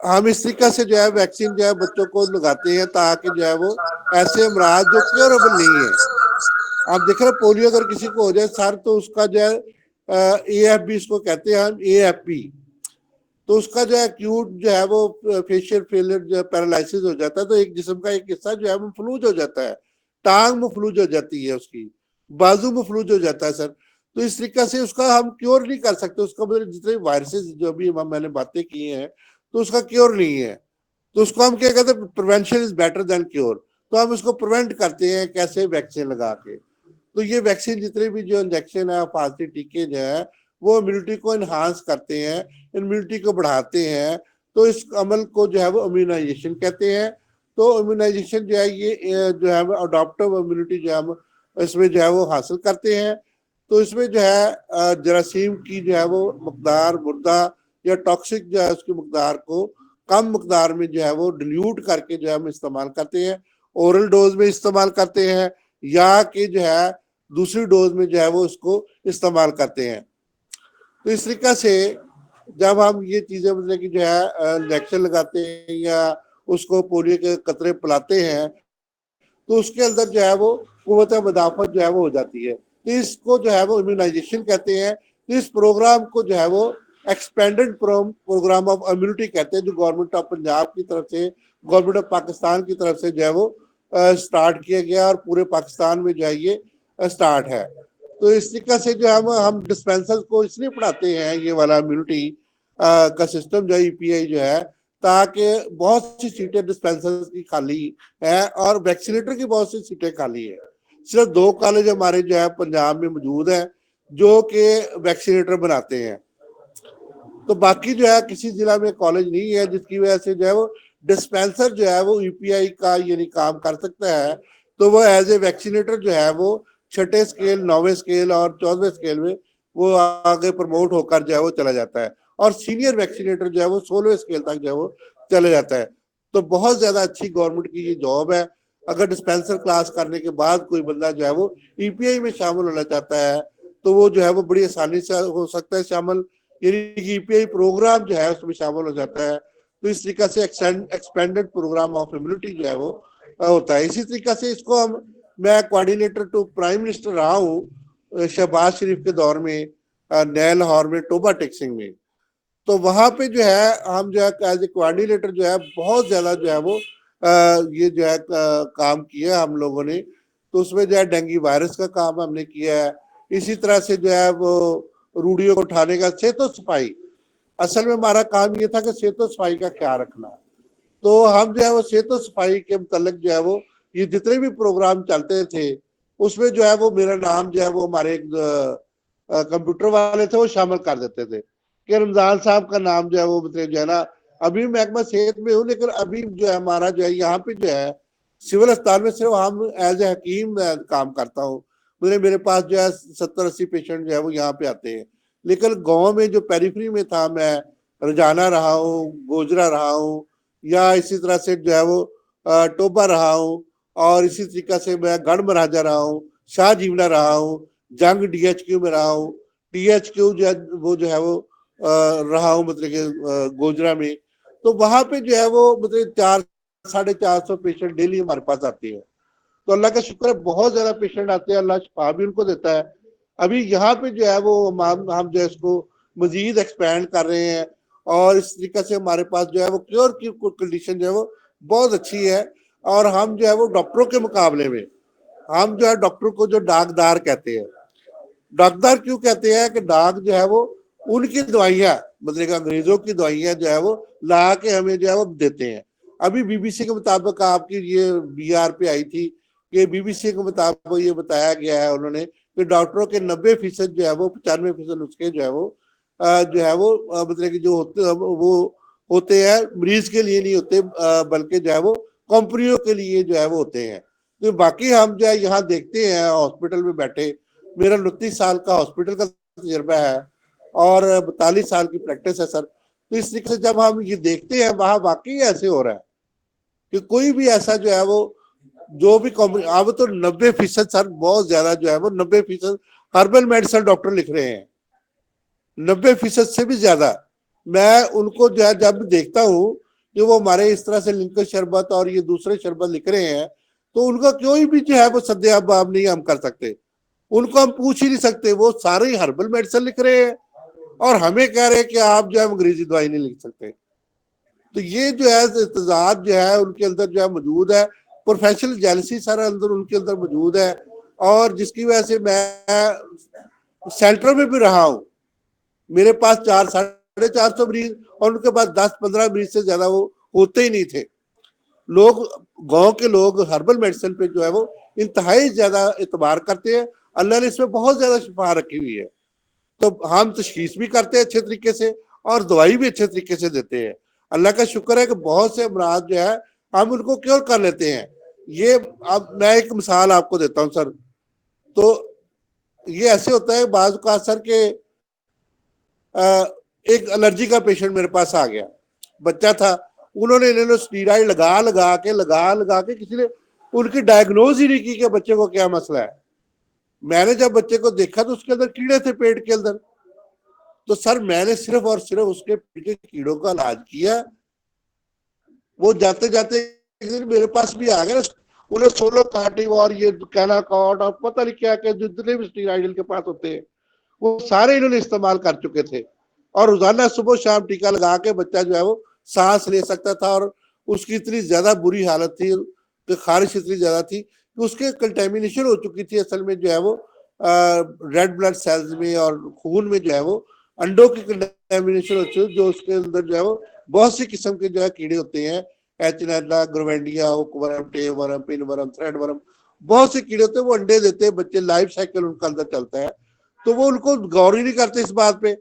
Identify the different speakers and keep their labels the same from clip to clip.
Speaker 1: हम इस तरीके से जो है वैक्सीन जो है बच्चों को लगाते हैं ताकि जो है वो ऐसे अमराज जो क्योरेबल नहीं है। आप देख रहे पोलियो अगर किसी को हो जाए सर तो उसका जो है AFB इसको कहते हैं हम AFP, तो उसका जो है एक्यूट जो है वो फेशियल फेलियर जो है पैरालिसिस हो जाता है, तो एक जिस्म का एक हिस्सा जो है वो मफलूज हो जाता है, टांग मफलूज हो जाती है उसकी, बाजू मफलूज हो जाता है सर। तो इस तरीके से उसका हम क्योर नहीं कर सकते, उसका मतलब जितने वायरसेस जो भी मैंने बातें की हैं तो उसका क्योर नहीं है। तो उसको हम क्या कहते हैं, prevention is better than cure. तो हम उसको प्रिवेंट करते हैं कैसे, वैक्सीन लगा के। तो ये वैक्सीन जितने भी जो इंजेक्शन है, फांसी टीके जो है वो इम्यूनिटी को इन्हांस करते हैं, इम्यूनिटी को बढ़ाते हैं। तो इस अमल को जो है वो इम्यूनाइजेशन कहते हैं। तो इम्यूनाइजेशन जो है ये जो है अडॉप्टिव इम्यूनिटी जो है हम इसमें जो है वो हासिल करते हैं। तो इसमें जो है जरासीम की जो है वो मकदार, मुर्दा या टॉक्सिक जो है उसकी मकदार को कम मकदार में जो है वो डिल्यूट करके जो है हम इस्तेमाल करते हैं, ओरल डोज में इस्तेमाल करते हैं या कि जो है दूसरी डोज में जो है वो उसको इस्तेमाल करते हैं। तो इस तरीके से जब हम ये चीजें मतलब कि जो है इंजेक्शन लगाते हैं या उसको पोलियो के कतरे पिलाते हैं तो उसके अंदर जो है वो कुव्वत मदाफत जो है वो हो जाती है। तो इसको जो है वो इम्यूनाइजेशन कहते हैं। तो इस प्रोग्राम को जो है वो एक्सपेंडेड प्रोग्राम ऑफ इम्यूनिटी कहते हैं, जो गवर्नमेंट ऑफ पंजाब की तरफ से, गवर्नमेंट ऑफ पाकिस्तान की तरफ से जो है वो स्टार्ट किया गया और पूरे पाकिस्तान में जो है ये स्टार्ट है। तो इस तरीके से जो हम डिस्पेंसर को इसलिए पढ़ाते हैं, ये वाला इम्यूनिटी का सिस्टम जो है EPI जो है, ताकि बहुत सी सीटें डिस्पेंसर की खाली है और वैक्सीनेटर की बहुत सी सीटें खाली है। सिर्फ 2 कॉलेज हमारे जो है पंजाब में मौजूद है जो कि वैक्सीनेटर बनाते हैं। तो बाकी जो है किसी जिला में कॉलेज नहीं है, जिसकी वजह से जो है वो डिस्पेंसर जो है वो EPI का यानी काम कर सकता है। तो वो एज ए वैक्सीनेटर जो है वो 6ठे स्केल, 9वें स्केल और 14वें स्केल में वो आगे प्रमोट होकर जो है वो चला जाता है और सीनियर वैक्सीनेटर जो है वो 16वें स्केल तक जो है वो चले जाता है। तो बहुत ज्यादा अच्छी गवर्नमेंट की ये जॉब है। अगर डिस्पेंसर क्लास करने के बाद कोई बंदा जो है वो EPI में शामिल होना चाहता है तो वो जो है वो बड़ी आसानी से हो सकता है शामिल, यानी EPI प्रोग्राम जो है उसमें शामिल हो जाता है। तो इस तरीके से एक्सपेंडेड प्रोग्राम ऑफ इम्यूनिटी जो है वो होता है। इसी तरीके से इसको हम, मैं कोऑर्डिनेटर टू प्राइम मिनिस्टर रहा हूँ शहबाज शरीफ के दौर में, नए लाहौर में टोबा टेक्सिंग में। तो वहां पे जो है हम जो है एज ए कोऑर्डिनेटर जो है बहुत ज्यादा जो है वो ये जो है काम किया हम लोगों ने। तो उसमें जो है डेंगू वायरस का काम हमने किया है। इसी तरह से जो है वो रूढ़ियों को उठाने का, सेहत सफाई, असल में हमारा काम ये था कि सेहत सफाई का ख्याल रखना। तो हम जो है वो सेहत सफाई के मुतल्लिक जो है वो ये जितने भी प्रोग्राम चलते थे उसमें जो है वो मेरा नाम जो है वो हमारे कंप्यूटर वाले थे वो शामिल कर देते थे कि रमजान साहब का नाम जो है वो मतलब जो है ना, अभी महकमा सेहत में हूँ लेकिन अभी जो है हमारा जो है यहाँ पे जो है सिविल अस्पताल में सिर्फ हम एज ए हकीम काम करता हूँ। मेरे पास जो है 70-80 पेशेंट जो है वो यहाँ पे आते हैं। लेकिन गाँव में जो पेरिफेरी में था, मैं रजाना रहा हूँ, गोजरा रहा हूँ, या इसी तरह से जो है वो टोबा रहा हूँ, और इसी तरीके से मैं गढ़ महाराजा रहा हूँ, शाह जीवना रहा हूँ, जंग DHQ में रहा हूँ, THQ जो है वो रहा हूँ मतलब कि गोजरा में। तो वहां पे जो है वो मतलब 400-450 पेशेंट डेली हमारे पास आते हैं। तो अल्लाह का शुक्र है बहुत ज्यादा पेशेंट आते हैं, अल्लाह शिफा भी उनको देता है। अभी यहाँ पे जो है वो हम जो है इसको मजीद एक्सपेंड कर रहे हैं और इस तरीके से हमारे पास जो है वो क्योर की कंडीशन जो है वो बहुत अच्छी है। और हम जो है वो डॉक्टरों के मुकाबले में, हम जो है डॉक्टर को जो डाकदार कहते हैं, डाकदार क्यों कहते हैं कि डाक जो है वो उनकी दवाइयाँ, मतलब अंग्रेजों की दवाइयाँ जो है वो ला के हमें जो है वो देते हैं। अभी BBC के मुताबिक आपकी ये BR पे आई थी कि BBC के मुताबिक ये बताया गया है उन्होंने कि डॉक्टरों के 90% जो है वो 95% उसके जो है वो मतलब कि जो होते हैं मरीज के लिए नहीं होते, बल्कि जो है वो कंपनियों के लिए जो है वो होते हैं। तो बाकी हम जो है यहाँ देखते हैं हॉस्पिटल में बैठे, मेरा 29 साल का हॉस्पिटल का तजर्बा है और 42 साल की प्रैक्टिस है सर। तो इस तरीके से जब हम ये देखते हैं वहां वाकई ऐसे हो रहा है कि कोई भी ऐसा जो है वो जो भी कंपनी, अब तो 90% सर बहुत ज्यादा जो है वो 90% हर्बल मेडिसिन डॉक्टर लिख रहे हैं, 90% से भी ज्यादा। मैं उनको जो है जब देखता हूँ कि वो हमारे इस तरह से लिंकर शरबत और ये दूसरे शरबत लिख रहे हैं, तो उनका कोई भी जो है वो सद्या अब नहीं हम कर सकते, उनको हम पूछ ही नहीं सकते, वो सारे ही हर्बल मेडिसिन लिख रहे हैं और हमें कह रहे हैं कि आप जो है अंग्रेजी दवाई नहीं लिख सकते। तो ये जो है इत्तेजाज जो है उनके अंदर जो है मौजूद है, प्रोफेशनल जेलसी सारा अंदर उनके अंदर मौजूद है, और जिसकी वजह से मैं सेंटर में भी रहा हूं, मेरे पास 400-450 मरीज और उनके पास 10-15 मरीज से ज्यादा वो होते ही नहीं थे। लोग, गांव के लोग हर्बल मेडिसिन पे जो है वो इंतहाई ज्यादा इतबार करते हैं, अल्लाह ने इसमें बहुत ज्यादा शिफा रखी हुई है। तो हम तशखीस भी करते हैं अच्छे तरीके से और दवाई भी अच्छे तरीके से देते हैं। अल्लाह का शुक्र है कि बहुत से अमराज जो है हम उनको क्योर कर लेते हैं। ये अब मैं एक मिसाल आपको देता हूँ सर, तो ये ऐसे होता है बाज का सर के एक एलर्जी का पेशेंट मेरे पास आ गया, बच्चा था, उन्होंने इन्होंने स्टीराइड लगा के किसी ने उनकी डायग्नोज ही नहीं की कि बच्चे को क्या मसला है। मैंने जब बच्चे को देखा तो उसके अंदर कीड़े थे पेट के अंदर, तो सर मैंने सिर्फ और सिर्फ उसके पेट के कीड़ों का इलाज किया। वो जाते जाते एक दिन मेरे पास भी आ गए, उन्हें सोलो कार्टिव और ये कैना कॉट और पता नहीं क्या क्या जितने भी स्टीराइड के पास होते हैं वो सारे इन्होंने इस्तेमाल कर चुके थे, और रोजाना सुबह शाम टीका लगा के बच्चा जो है वो सांस ले सकता था। और उसकी इतनी ज्यादा बुरी हालत थी कि खारिश इतनी ज्यादा थी कि उसके कंटेमिनेशन हो चुकी थी असल में जो है वो रेड ब्लड सेल्स में और खून में जो है वो अंडों की कंटेमिनेशन हो चुकी, जो उसके अंदर जो है वो बहुत सी किस्म के जो है कीड़े होते हैं, एचनेला, ग्रोवेंडिया, हुकवर्म, टेवर्म, पिनवर्म, थ्रेडवर्म, बहुत से कीड़े होते हैं, वो अंडे देते हैं, बच्चे लाइफ साइकिल उनका अंदर चलता है। तो वो उनको गौर ही नहीं करते इस बात पे,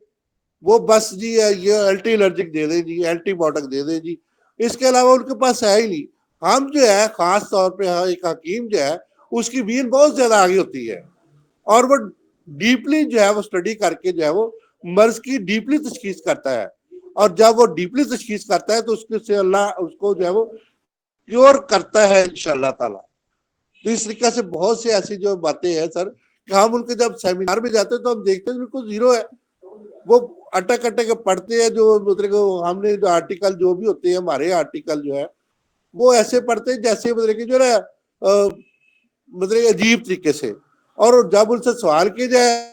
Speaker 1: वो बस जी ये एंटी एलर्जिक दे दे जी, एंटीबायोटिक दे दे जी, इसके अलावा उनके पास है ही नहीं। हम जो है खास तौर पे एक हकीम जो है उसकी बीन बहुत ज्यादा आगे होती है, और वो डीपली जो है वो स्टडी करके जो है वो मर्ज की डीपली तशखीस करता है, और जब वो डीपली तशखीस करता है तो उसके से अल्लाह उसको जो है वो क्योर करता है इंशाअल्लाह ताला। तो इस तरीके से बहुत सी ऐसी जो बातें हैं सर कि हम उनके जब सेमिनार में जाते हैं तो हम देखते हैं बिल्कुल जीरो है, वो अटक अटक पढ़ते हैं, जो मतलब हमने जो आर्टिकल जो भी होते हैं हमारे आर्टिकल जो है वो ऐसे पढ़ते हैं जैसे मतलब कि जो है मतलब अजीब तरीके से, और जब उनसे सवाल किए जाए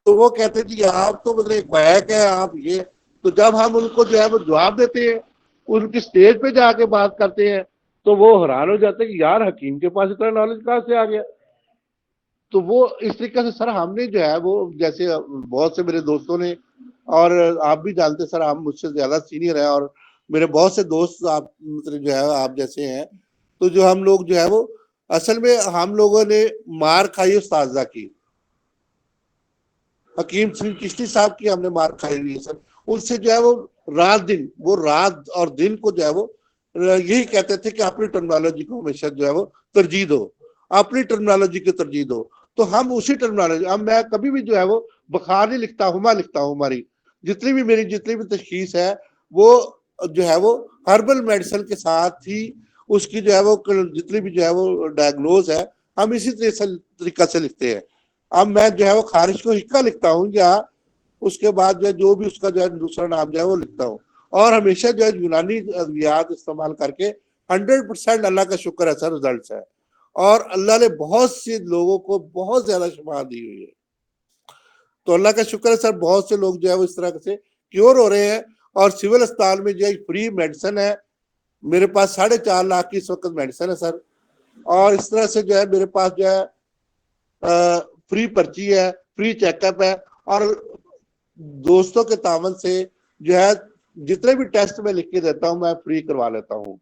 Speaker 1: तो वो कहते हैं जी आप तो मतलब बैक है आप ये। तो जब हम उनको जो है वो जवाब देते हैं, उनकी स्टेज पे जाके बात करते हैं, तो वो हैरान हो जाते हैं कि यार हकीम के पास इतना नॉलेज कहाँ से आ गया। तो वो इस तरीके से सर हमने जो है वो जैसे बहुत से मेरे दोस्तों ने, और आप भी जानते सर आप मुझसे ज्यादा सीनियर है, और मेरे बहुत से दोस्त आप मतलब जो है आप जैसे हैं, तो जो हम लोग जो है वो असल में हम लोगों ने मार खाई उस्ताजा की, हकीम सिंह चिश्ती साहब की हमने मार खाई हुई है सर। उनसे जो है वो रात और दिन को जो है वो यही कहते थे कि अपनी टर्मिनोलॉजी को हमेशा जो है वो तरजीह दो, अपनी टर्मिनोलॉजी की तरजीह दो। तो हम उसी टर्मिनोलॉजी, अब मैं कभी भी जो है वो बुखार नहीं लिखता, हुमा लिखता हूँ। हमारी मेरी जितनी भी तशखीस है वो जो है वो हर्बल मेडिसिन के साथ ही उसकी जो है वो जितनी भी जो है वो डायग्नोज है हम इसी तरीका से लिखते हैं। अब मैं जो है वो खारिश को हिक्का लिखता हूँ, या उसके बाद जो भी उसका जो है दूसरा नाम जो है वो लिखता हूँ, और हमेशा जो है यूनानी अद्वियात इस्तेमाल करके 100% अल्लाह का शुक्र है सर रिजल्ट है, और अल्लाह ने बहुत से लोगों को बहुत ज्यादा शिफा दी हुई है। तो अल्लाह का शुक्र है सर, बहुत से लोग जो है वो इस तरह से क्योर हो रहे हैं, और सिविल अस्पताल में जो है फ्री मेडिसिन है, मेरे पास 4.5 लाख की इस वक्त मेडिसिन है सर। और इस तरह से जो है मेरे पास जो है फ्री पर्ची है, फ्री चेकअप है, और दोस्तों के तावन से जो है जितने भी टेस्ट मैं लिख के देता हूँ मैं फ्री करवा लेता हूँ।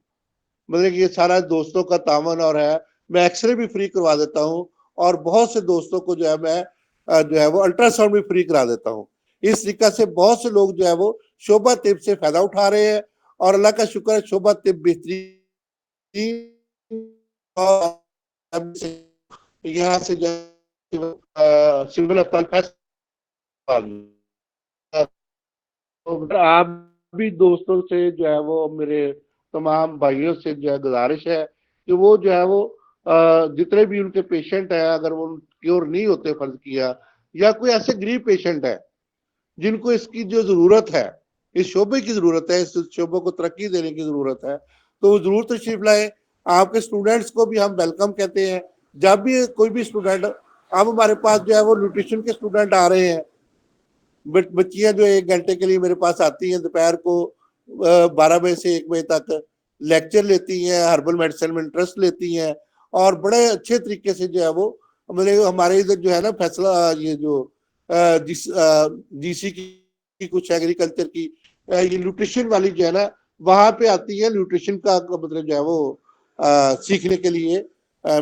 Speaker 1: मतलब ये सारा दोस्तों का तावन और है, मैं एक्सरे भी फ्री करवा देता हूँ, और बहुत से दोस्तों को जो है मैं जो है वो अल्ट्रासाउंड भी फ्री करा देता हूँ। इस तरीका से बहुत से लोग जो है वो शोभा तिब से फायदा उठा रहे हैं, और अल्लाह का शुक्र है शोभा तिब बेहतरीन यहाँ से सिविल अस्पताल। तो आप भी दोस्तों से जो है वो मेरे तमाम भाइयों से जो है गुजारिश है कि वो जो है वो जितने भी उनके पेशेंट हैं, अगर वो क्योर नहीं होते फर्ज किया, या कोई ऐसे गरीब पेशेंट है जिनको इसकी जो जरूरत है, इस शोबे की जरूरत है, इस शोबे को तरक्की देने की जरूरत है, तो जरूर तशरीफ लाए। आपके स्टूडेंट्स को भी हम वेलकम कहते हैं। जब भी कोई भी स्टूडेंट, अब हमारे पास जो है वो न्यूट्रिशन के स्टूडेंट आ रहे हैं, बच्चियां जो 1 घंटे के लिए मेरे पास आती हैं दोपहर को 12 बजे से 1 बजे तक लेक्चर लेती हैं, हर्बल मेडिसिन में इंटरेस्ट लेती हैं और बड़े अच्छे तरीके से जो है वो मतलब हमारे इधर जो है ना फैसला ये जो जीसी की कुछ एग्रीकल्चर की ये न्यूट्रिशन वाली जो है ना वहां पे आती है न्यूट्रिशन का मतलब जो है वो सीखने के लिए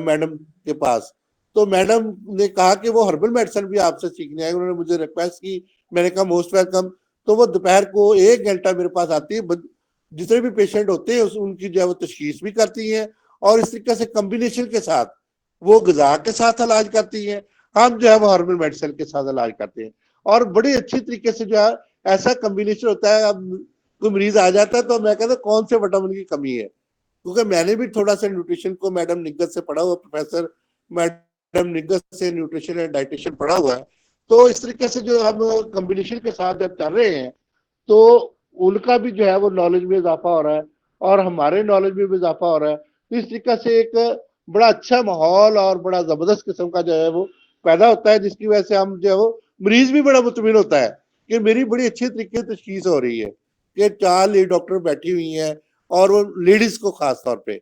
Speaker 1: मैडम के पास। तो मैडम ने कहा कि वो हर्बल मेडिसिन भी आपसे सीखने आए, उन्होंने मुझे रिक्वेस्ट की, मैंने कहा मोस्ट वेलकम। तो वो दोपहर को 1 घंटा मेरे पास आती है, जितने भी पेशेंट होते हैं उनकी जो है वो तशखीस भी करती हैं और इस तरीके से कम्बिनेशन के साथ वो ग़िज़ा के साथ इलाज करती हैं, हम जो है वो हर्बल मेडिसिन के साथ इलाज करते हैं और बड़ी अच्छी तरीके से जो है ऐसा कम्बिनेशन होता है। अब कोई मरीज आ जाता है तो मैं कहता कौन से विटामिन की कमी है, क्योंकि मैंने भी थोड़ा सा न्यूट्रिशन को मैडम निग्गत से पढ़ा हुआ, प्रोफेसर मैडम निग्गत से न्यूट्रिशन एंड डाइटिशियन पढ़ा हुआ है। तो इस तरीके से जो हम कम्बिनेशन के साथ जब कर रहे हैं तो उनका भी जो है वो नॉलेज में इजाफा हो रहा है और हमारे नॉलेज में भी इजाफा हो रहा है। तो इस तरीके से एक बड़ा अच्छा माहौल और बड़ा जबरदस्त किस्म का जो है वो पैदा होता है, जिसकी वजह से हम जो है वो मरीज भी बड़ा मुतमिन होता है कि मेरी बड़ी अच्छी तरीके से तशखीस हो रही है कि 4 लेडी डॉक्टर बैठी हुई हैं और वो लेडीज को खास तौर पे।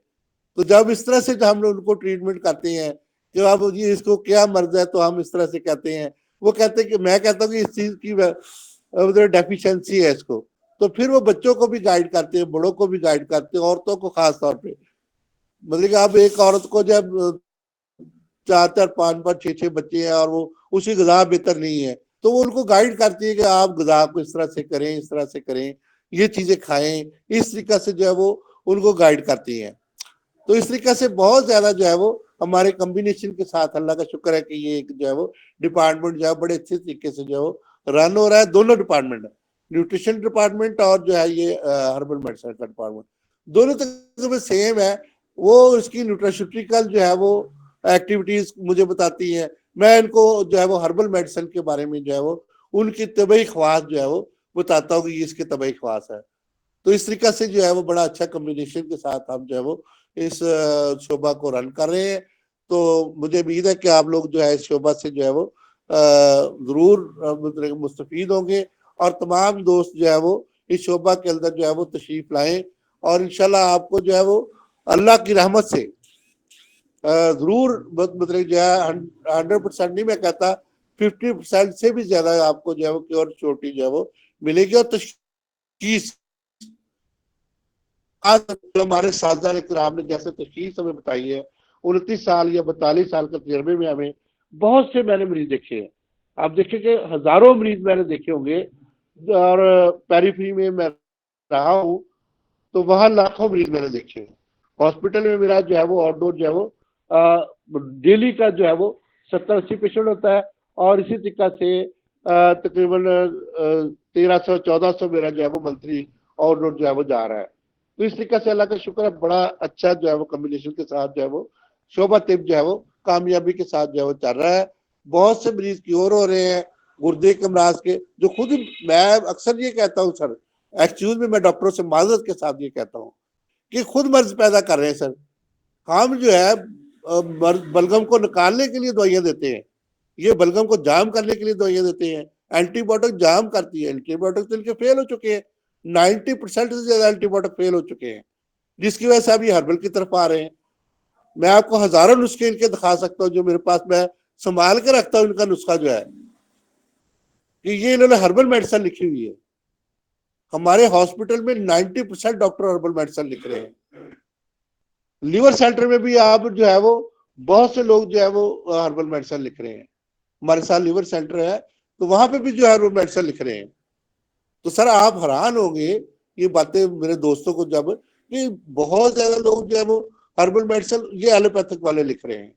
Speaker 1: तो जब इस तरह से हम लोग उनको ट्रीटमेंट करते हैं कि आप ये इसको क्या मर्ज है, तो हम इस तरह से कहते हैं, वो कहते हैं कि मैं कहता हूँ कि इस चीज की मतलब डेफिशिएंसी है इसको, तो फिर वो बच्चों को भी गाइड करते हैं, बड़ों को भी गाइड करते हैं, औरतों को खास तौर पे। मतलब कि अब एक औरत को जब 4-4, 5-5, 6-6 बच्चे हैं और वो उसकी ग़िज़ा बेहतर नहीं है तो वो उनको गाइड करती है कि आप ग़िज़ा को इस तरह से करें, इस तरह से करें, ये चीजें खाएं, इस तरीके से जो है वो उनको गाइड करती हैं। तो इस तरीके से बहुत ज्यादा जो है वो हमारे कम्बिनेशन के साथ अल्लाह का शुक्र है कि ये एक जो है वो डिपार्टमेंट जो है बड़े अच्छे तरीके से जो है वो रन हो रहा है। दोनों डिपार्टमेंट, न्यूट्रिशन डिपार्टमेंट और जो है ये हर्बल मेडिसिन का डिपार्टमेंट, दोनों तकरीबन सेम है। वो इसकी न्यूट्रिशटिकल जो है वो एक्टिविटीज मुझे बताती है, मैं इनको जो है वो हर्बल मेडिसिन के बारे में जो है वो उनकी तबई ख्वास जो है वो बताता हूँ कि ये इसकी तबई ख्वास है। तो इस तरीके से जो है वो बड़ा अच्छा कम्बिनेशन के साथ हम जो है वो इस शोभा को रन कर रहे हैं। तो मुझे उम्मीद है कि आप लोग जो है इस शोभा से जो है वो जरूर मुस्तफीद होंगे और तमाम दोस्त जो है वो इस शोभा के अंदर जो है वो तशरीफ लाएं और इंशाल्लाह आपको जो है वो अल्लाह की रहमत से जरूर मतलब जो है 100% नहीं मैं कहता 50% से भी ज्यादा आपको जो है वो क्योर चोटी जो है वो मिलेगी। और तशखीस आज हमारे साथीदार इकराम ने जैसे तशखीस हमें बताई है, 29 साल या 42 साल के तजर्बे में हमें बहुत से मैंने मरीज देखे हैं। आप देखिए कि हजारों मरीज मैंने देखे होंगे और पेरीफेरी में मैं रहा हूँ तो वहां लाखों मरीज मैंने देखे हैं। हॉस्पिटल में मेरा जो है वो आउटडोर जो है वो डेली का जो है वो 70-80 पेशेंट होता है और इसी तरीका से तकरीबन 1300-1400 मेरा जो है वो मंथली आउटडोर जो है वो जा रहा है। तो इस तरीके से अल्लाह का शुक्र है बड़ा अच्छा जो है वो कम्बिनेशन के साथ जो है वो शोभा तिब जो है वो कामयाबी के साथ जो है वो चल रहा है। बहुत से मरीज क्योर हो रहे हैं गुर्दे के अमराज के, जो खुद मैं अक्सर ये कहता हूँ सर, एक्चुअल में मैं डॉक्टरों से माजरत के साथ ये कहता हूँ कि खुद मर्ज पैदा कर रहे हैं सर। हम जो है बलगम को निकालने के लिए दवाइयां देते हैं, ये बलगम को जाम करने के लिए दवाइयां देते हैं। एंटीबायोटिक जाम करती है, एंटीबायोटिक तो इनके फेल हो चुके हैं, 90% से ज्यादा एंटीबायोटिक फेल हो चुके हैं, जिसकी वजह से अभी हर्बल की तरफ आ रहे हैं। मैं आपको हजारों नुस्खे इनके दिखा सकता हूँ जो मेरे पास मैं संभाल के रखता हूँ। इनका नुस्खा जो है कि ये इन्होंने हर्बल मेडिसिन लिखी हुई है। हमारे हॉस्पिटल में 90% डॉक्टर हर्बल मेडिसिन लिख रहे हैं। लीवर सेंटर में भी आप जो है वो बहुत से लोग जो है वो हर्बल मेडिसिन लिख रहे हैं। हमारे साथ लीवर सेंटर है तो वहां पे भी जो है हर्बल मेडिसिन लिख रहे हैं। तो सर आप हैरान होंगे ये बातें मेरे दोस्तों को जब कि बहुत ज्यादा लोग जो है वो हर्बल मेडिसिन ये एलोपैथिक वाले लिख रहे हैं।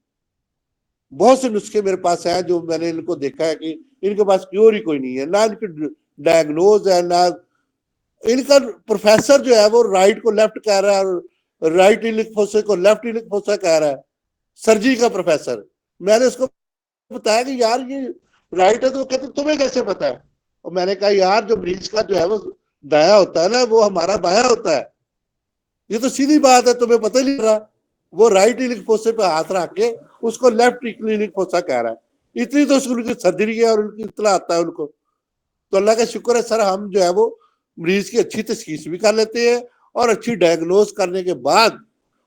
Speaker 1: बहुत से नुस्खे मेरे पास हैं जो मैंने इनको देखा है कि इनके पास क्योर ही कोई नहीं है, ना इनकी डायग्नोज है, ना इनका प्रोफेसर जो है वो राइट को लेफ्ट कह रहा है और राइट इलिक फोसा को लेफ्ट इलिक फोसा कह रहा है, सर्जरी का प्रोफेसर। मैंने उसको बताया कि यार ये राइट है, तो कहते तुम्हें कैसे पता है। और मैंने कहा यार जो मरीज का जो है वो दाया होता है ना वो हमारा बाया होता है। ये तो सीधी बात है, तुम्हें पता ही नहीं रहा। वो राइट इलिक फोसे पे हाथ रख के उसको लेफ्ट इलिक फोसा कह रहा है। इतनी तो उनकी सदरी है और उनकी इतना आता है उनको। तो अल्लाह का शुक्र है सर, हम जो है वो मरीज की अच्छी तशखीस भी कर लेते हैं और अच्छी डायग्नोज करने के बाद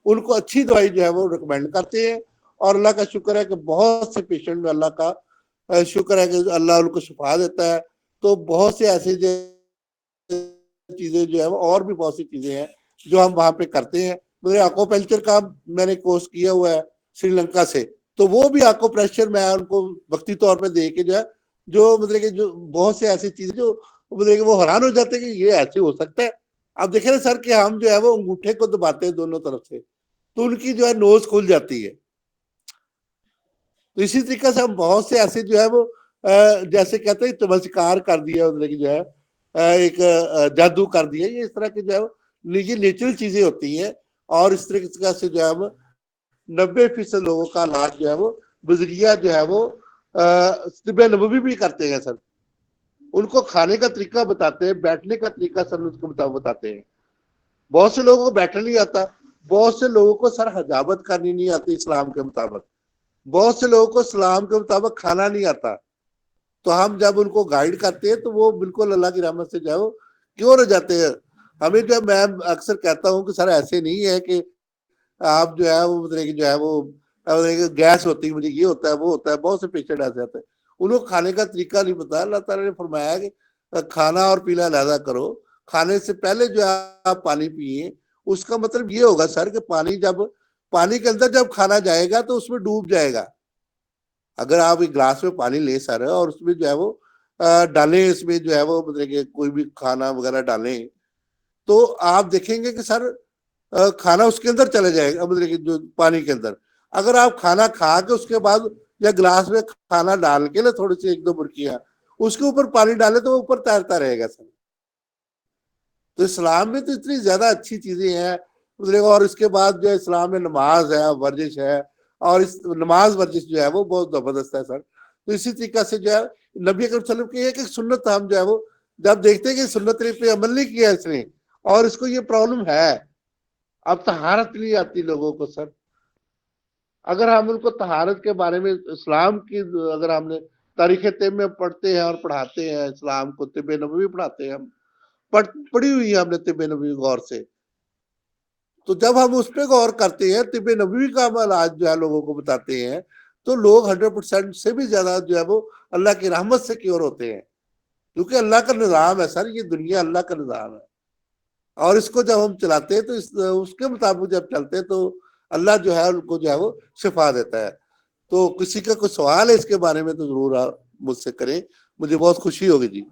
Speaker 1: उनको अच्छी दवाई जो है वो रिकमेंड करते हैं। और अल्लाह का शुक्र है कि बहुत से पेशेंट में अल्लाह का शुक्र है कि अल्लाह उनको शिफा देता है। तो बहुत से ऐसे चीजें जो है वो और भी बहुत सी चीजें हैं जो हम वहां पे करते हैं। मतलब एक्वाकल्चर का मैंने कोर्स किया हुआ है श्रीलंका से, तो वो भी आपको प्रेशर मैं उनको वक्ती तौर पे दे के जो मतलब कि जो बहुत से ऐसी चीजें जो मतलब कि वो हैरान हो जाते हैं कि ये ऐसे हो सकता है। अब देखे ना सर कि हम जो है वो अंगूठे को दबाते हैं दोनों तरफ से, तो उनकी जो है नोज खुल जाती है। तो इसी तरीके से हम बहुत से ऐसे जो है वो जैसे कहते हैं चमत्कार कर दिया, मतलब कि जो है एक जादू कर दिया, ये इस तरह की जो है ये नेचुरल चीजें होती हैं। और इस तरीके से जो है वो 90% लोगों का इलाज जो है वो बुजुर्गिया जो है वो तिब्बे नबवी भी करते हैं सर। उनको खाने का तरीका बताते हैं, बैठने का तरीका सर उनको बताते हैं। बहुत से लोगों को बैठना नहीं आता, बहुत से लोगों को सर हजामत करनी नहीं आती इस्लाम के मुताबिक, बहुत से लोगों को इस्लाम के मुताबिक खाना नहीं आता। तो हम जब उनको गाइड करते हैं तो वो बिल्कुल अल्लाह की रहमत से जो है वो क्योर हो जाते हैं। हमें जो मैं अक्सर कहता हूँ कि सर ऐसे नहीं है कि आप जो है वो मतलब कि जो है वो गैस होती है, मुझे ये होता है वो होता है। बहुत से पेशेंट ऐसे आते हैं उनको खाने का तरीका नहीं पता। अल्लाह ताला ने फरमाया कि खाना और पीना अलहदा करो, खाने से पहले जो है आप पानी पिए। उसका मतलब ये होगा सर कि पानी के अंदर जब खाना जाएगा तो उसमें डूब जाएगा। अगर आप एक गिलास में पानी ले सर और उसमें जो है वो डालें, इसमें जो है वो मतलब कि कोई भी खाना वगैरह डालें, तो आप देखेंगे कि सर खाना उसके अंदर चला जाएगा, मतलब कि जो पानी के अंदर। अगर आप खाना खा के उसके बाद या गिलास में खाना डाल के ना थोड़ी सी एक दो बुरकियां उसके ऊपर पानी डाले तो वो ऊपर तैरता रहेगा सर। तो इस्लाम में तो इतनी ज्यादा अच्छी चीजें हैं मतलब। और इसके बाद जो है इस्लाम में नमाज है, वर्जिश है, और इस नमाज वर्जिश जो है वो बहुत जबरदस्त है सर। तो इसी तरीके से जो है नबी अकरम सल्लल्लाहु अलैहि वसल्लम की एक एक सुन्नत हम जो है वो जब देखते हैं कि सुन्नत पे अमल नहीं किया इसने और इसको ये प्रॉब्लम है, अब तहारत नहीं आती लोगों को सर। अगर हम उनको तहारत के बारे में इस्लाम की अगर हमने तारीख तिब में पढ़ते हैं और पढ़ाते हैं, इस्लाम को तिब नबवी पढ़ाते हैं हम, पढ़ी हुई है हमने तिब नबवी गौर से। तो जब हम उस पर गौर करते हैं, तिब नबवी का हम इलाज जो है लोगों को बताते हैं, तो लोग 100% से भी ज्यादा जो है वो अल्लाह की रहमत से क्योर होते हैं। क्योंकि अल्लाह का निज़ाम है सर, ये दुनिया अल्लाह का निज़ाम है। और इसको जब हम चलाते हैं तो उसके मुताबिक जब चलते हैं तो अल्लाह जो है उनको जो है वो शिफा देता है। तो किसी का कोई सवाल है इसके बारे में तो जरूर आप मुझसे करें, मुझे बहुत खुशी होगी जी।